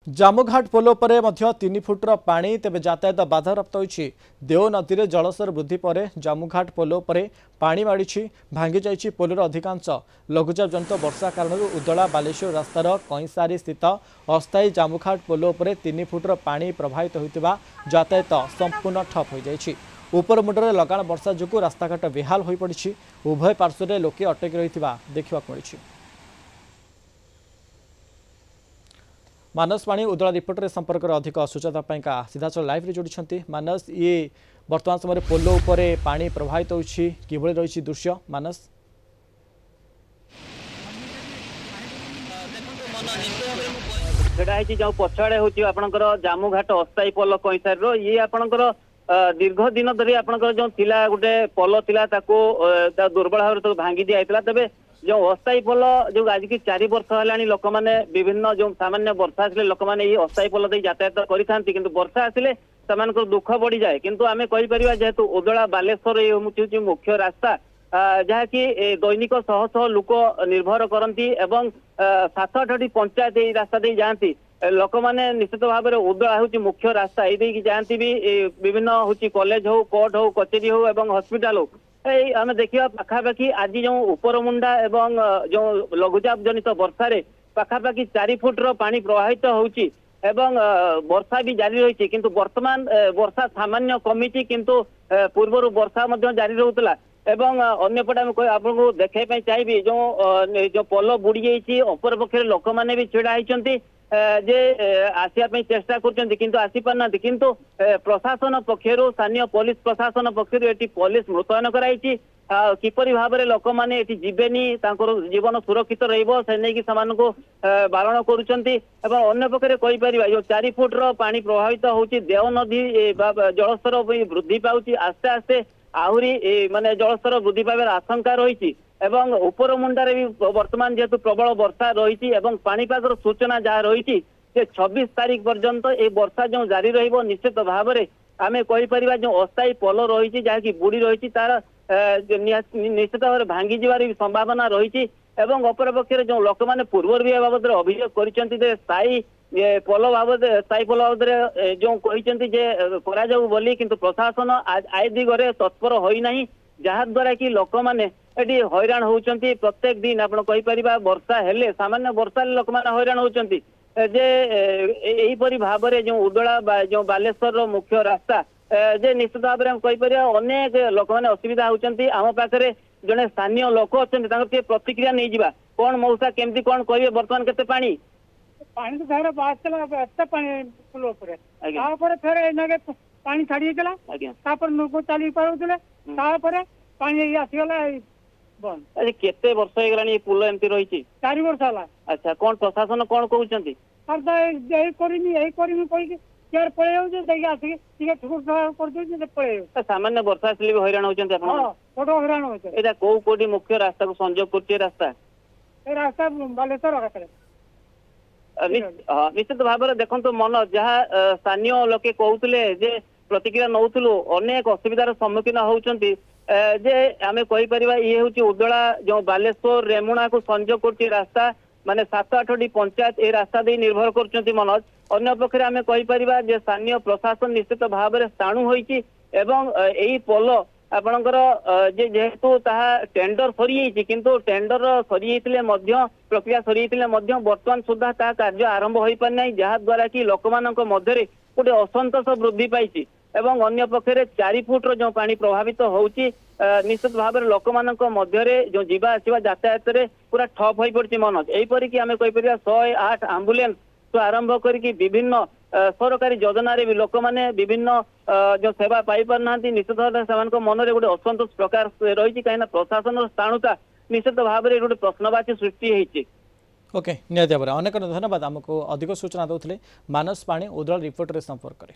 जामुघाट पोल पर 3 फुटर पानी तेज यातायात बाधाप्राप्त होती। देव नदी में जलस्तर वृद्धि पर जामुघाट पोल पर पानी माड़ी भांगी जाइए। पोलर अधिकांश लघुचाप जनित वर्षा कारण उदला बालेश्वर रास्तार कईसारी स्थित अस्थायी जामुघाट पोल पर 3 फुटर पानी प्रभावित होता यातायात संपूर्ण ठप हो जाइए। उपर मुंडे लगाण वर्षा जो रास्ताघाट बेहाल हो पड़ी। उभय पार्श्व में लोके अटक रही देखा मिली। मानस पाणी उदला रिपोर्ट रे संपर्क अधिक सूचना सीधाचल लाइव रे जोड़ी मानस ये वर्तमान समय पोलो उपरे पानी प्रभावित होछि किभଳି रही दृश्य मानस जो पछाड़े हूँ आपंकर जामुघाट अस्थायी पोल कईसार ये आपंकर दीर्घ दिन धरी आपंकर जो थिला गोटे पोल थिला दुर्बल भाव भांगी दिया तेज जो अस्थायी पोल जो आज की 4 वर्ष है लोक मैंने विभिन्न जो सामान्य वर्षा आसिले लोक मैंने ये अस्थायी पोल दे यातायात करि किंतु वर्षा आसिले सेमानकर दुख बढ़ी जाए। किंतु आमे कहि परिबा जेहेतु उदला बालेश्वर ये हूँ मुख्य रास्ता जहाँकि दैनिक शह शह लोक निर्भर करती एवं 7-8टी पंचायत ये रास्ता दे जाती लोक मैंने निश्चित भाव में उदला हूँ मुख्य रास्ता ये जाती भी विभिन्न हूँ कॉलेज हो कोर्ट हो कचेरी हो एवं हॉस्पिटल हो आम देखा पाखापाखि आज जो उपरमुंडा एवं जो लघुचाप जनित वर्षा रे पाखापाखि 4 फुटर पानी प्रवाहित होउची एवं वर्षा भी जारी रही किंतु वर्तमान वर्षा सामान्य कमिटी किंतु पूर्व वर्षा जारी रहूला एवं अन्यपटे आपको देखा चाहिए जो पोल बुड़ी जाइए अपर पक्षर लोक मैंने भी छिड़ा होती जे आसिया चेष्टा कर आसी पारना किंतु प्रशासन पक्षर स्थानीय पुलिस प्रशासन पक्षर ये पुलिस मुतयन कराई किपरि भाव में लोक मैंने जीवेनी जीवन सुरक्षित रही बारण कर पक्षे जो 4 फुटर पानी प्रभावित होती देव नदी जलस्तर वृद्धि पाऊँ आस्ते आस्ते आहरी माने जलस्तर वृद्धि पाइबार आशंका रही एवं उपर मुंडारे भी वर्तमान जेहेतु प्रबल वर्षा रही पाणीपागर सूचना जहाँ रही 26 तारीख पर्यंत ये वर्षा जो जारी रहिबो निश्चित भाव में आमे कहि परिबा जो अस्थायी पोल रही जहाँकि बुड़ी रही तार निश्चित भाव में भांगी जीवार संभावना रही एवं अपर पक्षर जो लोक मैंने पूर्व भी बाबद अभियोग कर स्थायी पोल बाबद स्थायी पोल बाबद जो कहते किंतु प्रशासन आय दिगरे तत्पर होना जहाँ द्वारा कि लोक मैंने ये हैरान होती प्रत्येक दिन आप वर्षा हेले सामान्य वर्षा लोक मैंने हैरान होती जे यहीपरि भाव में जो उदला जो बालेश्वर मुख्य रास्ता जे निश्चित भाव में कहीपर अनेक लोक मैंने असुविधा होती आम पाखे जड़े स्थानीय लोक अच्छा प्रतिक्रिया नहीं जावा कौन मौसा केमती कौन कहे बर्तमान केते पानी पानी तो फेर बासला एत पानी पुल ऊपर तापर फेर एनागे पानी छाड़ी गेला तापर लोक चली पाउतले तापर पानी आसीगला बंद अरे केते वर्ष हो गलानी ये पुल एमती रही 4 वर्ष हला। अच्छा कौन प्रशासन कौन कहउचंती सर तो यही करमी कहि केर पळे हो जे देखि आसी ठीक ठुक कर दे जे पळे सामान्य वर्षा आसले भी हैरान होचंती आपन हां फोटो हैरान होचे एटा कोडी मुख्य रास्ता को संयोग करते रास्ता ए रास्ता बालेश्वर आकरे निश्चित भाव में देखो मन जहाँ स्थानीय लोके कहते जे प्रतिक्रिया नौलु अनेक असुविधार सम्मुखीन होती जे आमे कहीपर ये हूँ उदला जो बालेश्वर रेमुणा को संयोग कर रास्ता माने 7-8टी पंचायत ये रास्ता दे निर्भर कर मनोज अन्य पक्षे आमे कहीपर जे स्थानीय प्रशासन निश्चित भाव में स्थाणु होती एवं यही पोल आपणकर जेहेतु टेंडर सरी किंतु टेंडर सरी प्रक्रिया सरी वर्तमान सुधा कार्य आरंभ हो पारना जहाँ द्वारा कि लोक मध्य गोटे असंतोष वृद्धि पाई एवं अन्य पक्षरे 4 फुटर जो पानी प्रभावित होउची निश्चित भाव में लोक मध्य जो जीवा आसवा यातायात पूरा ठप हो पड़ी मनोज यहीपरि कि आमे कहीपर 108 आम्बुलेंस तो आरंभ करके विभिन्न सरकारी योजना भी लोक मैंने विभिन्न जो सेवा पाई पारना निश्चित भाव से मन में गोटे असंतोष प्रकार रही कहीं प्रशासन स्थाणुता निश्चित भाव में गोटे प्रश्नवाची सृष्टि होती। ओके निहाती भाव अनेक धन्यवाद आमको अधिक सूचना दौले मानस पाणी उदला रिपोर्ट रे संपर्क करे।